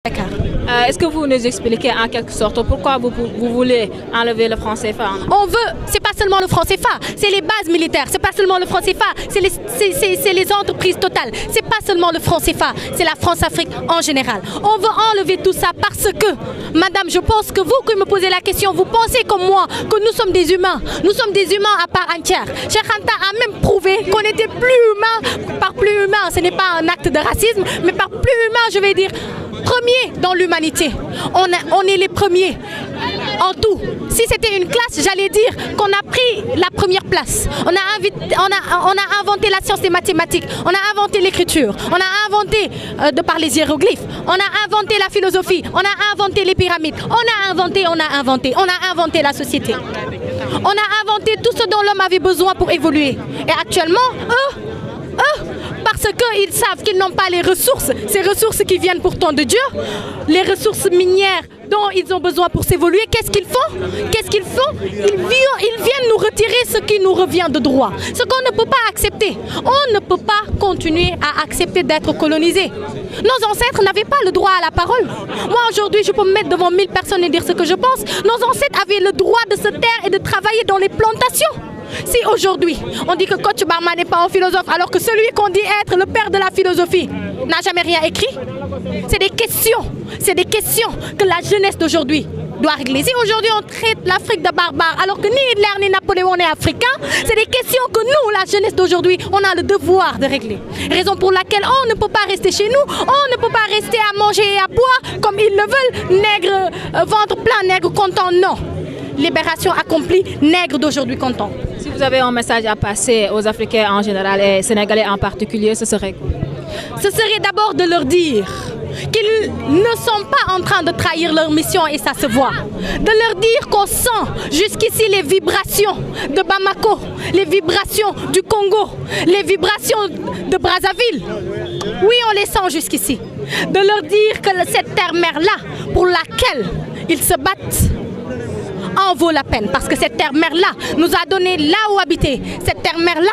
Dakar. Est-ce que vous nous expliquez en quelque sorte pourquoi vous voulez enlever le franc CFA? On veut, c'est pas seulement le franc CFA, c'est les bases militaires, c'est pas seulement le franc CFA, c'est les entreprises totales, c'est pas seulement le franc CFA, c'est la France-Afrique en général. On veut enlever tout ça parce que, madame, je pense que vous qui me posez la question, vous pensez comme moi que nous sommes des humains à part entière. Cheikh Anta a même prouvé qu'on était plus humain, par plus humain, ce n'est pas un acte de racisme, mais par plus humain, je vais dire, premier dans l'humanité. On est les premiers en tout. Si c'était une classe, j'allais dire qu'on a pris la première place. On a inventé la science des mathématiques, on a inventé l'écriture, on a inventé de par les hiéroglyphes, on a inventé la philosophie, on a inventé les pyramides, on a inventé la société. On a inventé tout ce dont l'homme avait besoin pour évoluer. Et actuellement, parce qu'ils savent qu'ils n'ont pas les ressources, ces ressources qui viennent pourtant de Dieu, les ressources minières dont ils ont besoin pour s'évoluer, qu'est-ce qu'ils font? Ils viennent nous retirer ce qui nous revient de droit, ce qu'on ne peut pas accepter. On ne peut pas continuer à accepter d'être colonisé. Nos ancêtres n'avaient pas le droit à la parole. Moi aujourd'hui, je peux me mettre devant 1000 personnes et dire ce que je pense. Nos ancêtres avaient le droit de se taire et de travailler dans les plantations. Si aujourd'hui, on dit que Kocc Barma n'est pas un philosophe, alors que celui qu'on dit être le père de la philosophie n'a jamais rien écrit, c'est des questions que la jeunesse d'aujourd'hui doit régler. Si aujourd'hui on traite l'Afrique de barbare, alors que ni Hitler ni Napoléon n'est africain, c'est des questions que nous, la jeunesse d'aujourd'hui, on a le devoir de régler. Raison pour laquelle on ne peut pas rester chez nous, on ne peut pas rester à manger et à boire comme ils le veulent, nègre, ventre plein, nègre content, non. Libération accomplie, nègre d'aujourd'hui content. Si vous avez un message à passer aux Africains en général et Sénégalais en particulier, ce serait quoi? Ce serait d'abord de leur dire qu'ils ne sont pas en train de trahir leur mission et ça se voit. De leur dire qu'on sent jusqu'ici les vibrations de Bamako, les vibrations du Congo, les vibrations de Brazzaville. Oui, on les sent jusqu'ici. De leur dire que cette terre-mère-là, pour laquelle ils se battent, en vaut la peine. Parce que cette terre-mère-là nous a donné là où habiter. Cette terre-mère-là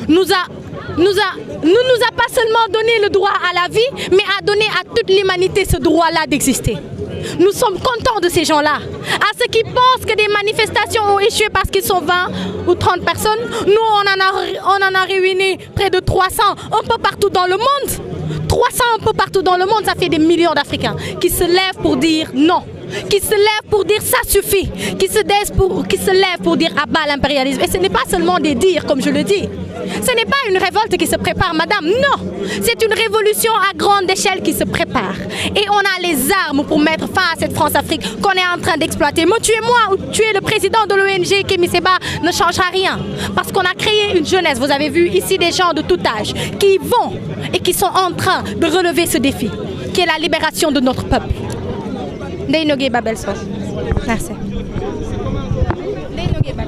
ne nous a pas seulement donné le droit à la vie, mais a donné à toute l'humanité ce droit-là d'exister. Nous sommes contents de ces gens-là. À ceux qui pensent que des manifestations ont échoué parce qu'ils sont 20 ou 30 personnes, nous on en a réuni près de 300 un peu partout dans le monde. 300 un peu partout dans le monde, ça fait des millions d'Africains qui se lèvent pour dire non. Qui se lèvent pour dire ça suffit, qui se lèvent pour dire abat l'impérialisme. Et ce n'est pas seulement des dires, comme je le dis. Ce n'est pas une révolte qui se prépare, madame, non. C'est une révolution à grande échelle qui se prépare. Et on a les armes pour mettre fin à cette France-Afrique qu'on est en train d'exploiter. Me tuer moi ou tuer le président de l'ONG, Kémy Séba, ne changera rien. Parce qu'on a créé une jeunesse, vous avez vu ici des gens de tout âge, qui vont et qui sont en train de relever ce défi, qui est la libération de notre peuple. Ndeye Babel Sos. Merci. Ndeye Babel.